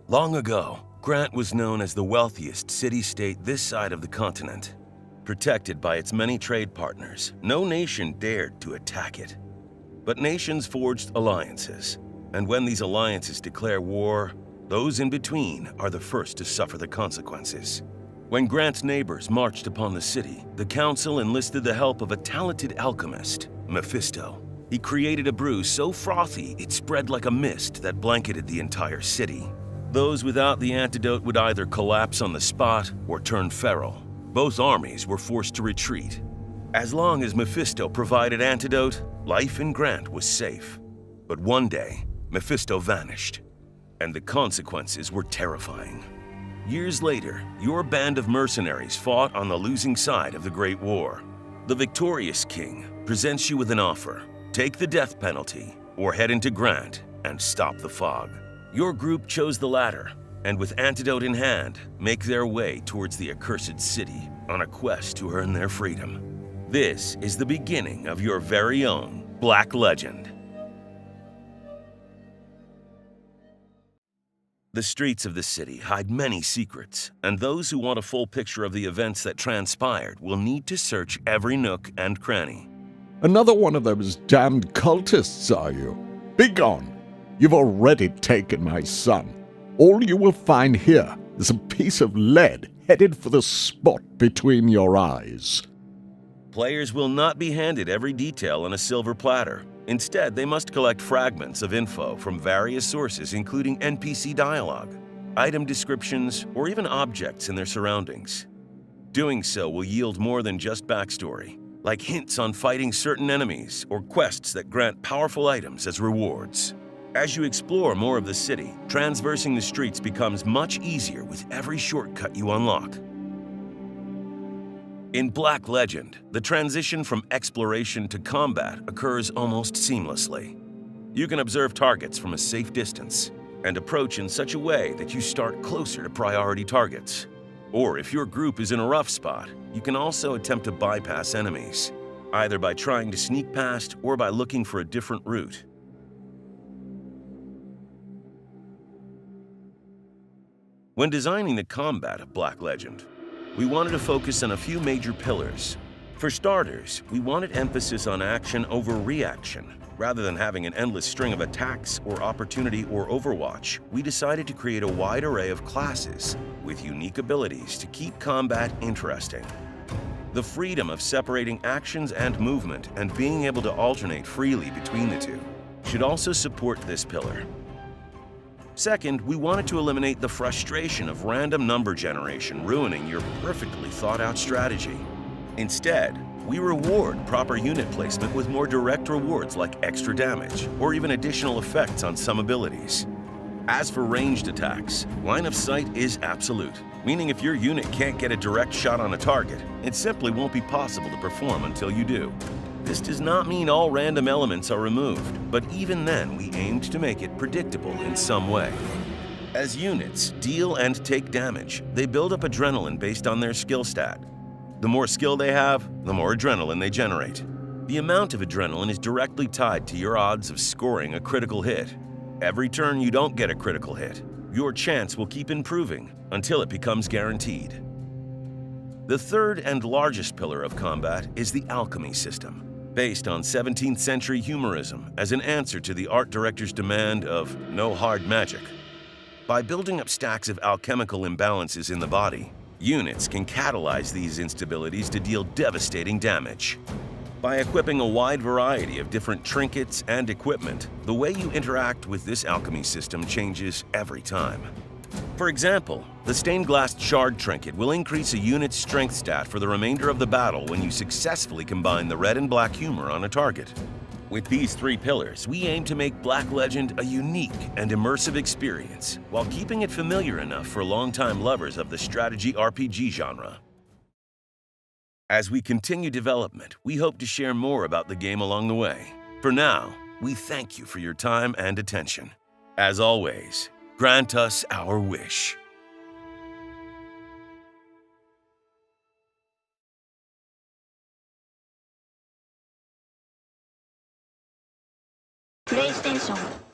Long ago, Grant was known as the wealthiest city-state this side of the continent. Protected by its many trade partners, no nation dared to attack it. But nations forged alliances, and when these alliances declare war, those in between are the first to suffer the consequences. When Grant's neighbors marched upon the city, the council enlisted the help of a talented alchemist, Mephisto. He created a brew so frothy it spread like a mist that blanketed the entire city. Those without the antidote would either collapse on the spot or turn feral. Both armies were forced to retreat. As long as Mephisto provided antidote, life in Grant was safe. But one day, Mephisto vanished, and the consequences were terrifying. Years later, your band of mercenaries fought on the losing side of the Great War. The victorious king presents you with an offer: take the death penalty, or head into Grant and stop the fog. Your group chose the latter, and with antidote in hand, make their way towards the accursed city on a quest to earn their freedom. This is the beginning of your very own Black Legend. The streets of the city hide many secrets, and those who want a full picture of the events that transpired will need to search every nook and cranny. Another one of those damned cultists, are you? Begone! You've already taken my son. All you will find here is a piece of lead headed for the spot between your eyes. Players will not be handed every detail on a silver platter. Instead, they must collect fragments of info from various sources, including NPC dialogue, item descriptions, or even objects in their surroundings. Doing so will yield more than just backstory, like hints on fighting certain enemies or quests that grant powerful items as rewards. As you explore more of the city, traversing the streets becomes much easier with every shortcut you unlock. In Black Legend, the transition from exploration to combat occurs almost seamlessly. You can observe targets from a safe distance and approach in such a way that you start closer to priority targets. Or if your group is in a rough spot, you can also attempt to bypass enemies, either by trying to sneak past or by looking for a different route. When designing the combat of Black Legend, we wanted to focus on a few major pillars. For starters, we wanted emphasis on action over reaction. Rather than having an endless string of attacks or opportunity or overwatch, we decided to create a wide array of classes with unique abilities to keep combat interesting. The freedom of separating actions and movement and being able to alternate freely between the two should also support this pillar. Second, we wanted to eliminate the frustration of random number generation ruining your perfectly thought-out strategy. Instead, we reward proper unit placement with more direct rewards like extra damage or even additional effects on some abilities. As for ranged attacks, line of sight is absolute, meaning if your unit can't get a direct shot on a target, it simply won't be possible to perform until you do. This does not mean all random elements are removed, but even then we aimed to make it predictable in some way. As units deal and take damage, they build up adrenaline based on their skill stat. The more skill they have, the more adrenaline they generate. The amount of adrenaline is directly tied to your odds of scoring a critical hit. Every turn you don't get a critical hit, your chance will keep improving until it becomes guaranteed. The third and largest pillar of combat is the alchemy system, based on 17th century humorism as an answer to the art director's demand of no hard magic. By building up stacks of alchemical imbalances in the body, units can catalyze these instabilities to deal devastating damage. By equipping a wide variety of different trinkets and equipment, the way you interact with this alchemy system changes every time. For example, the stained glass shard trinket will increase a unit's strength stat for the remainder of the battle when you successfully combine the red and black humor on a target. With these three pillars, we aim to make Black Legend a unique and immersive experience while keeping it familiar enough for longtime lovers of the strategy RPG genre. As we continue development, we hope to share more about the game along the way. For now, we thank you for your time and attention. As always, grant us our wish. プレイステーション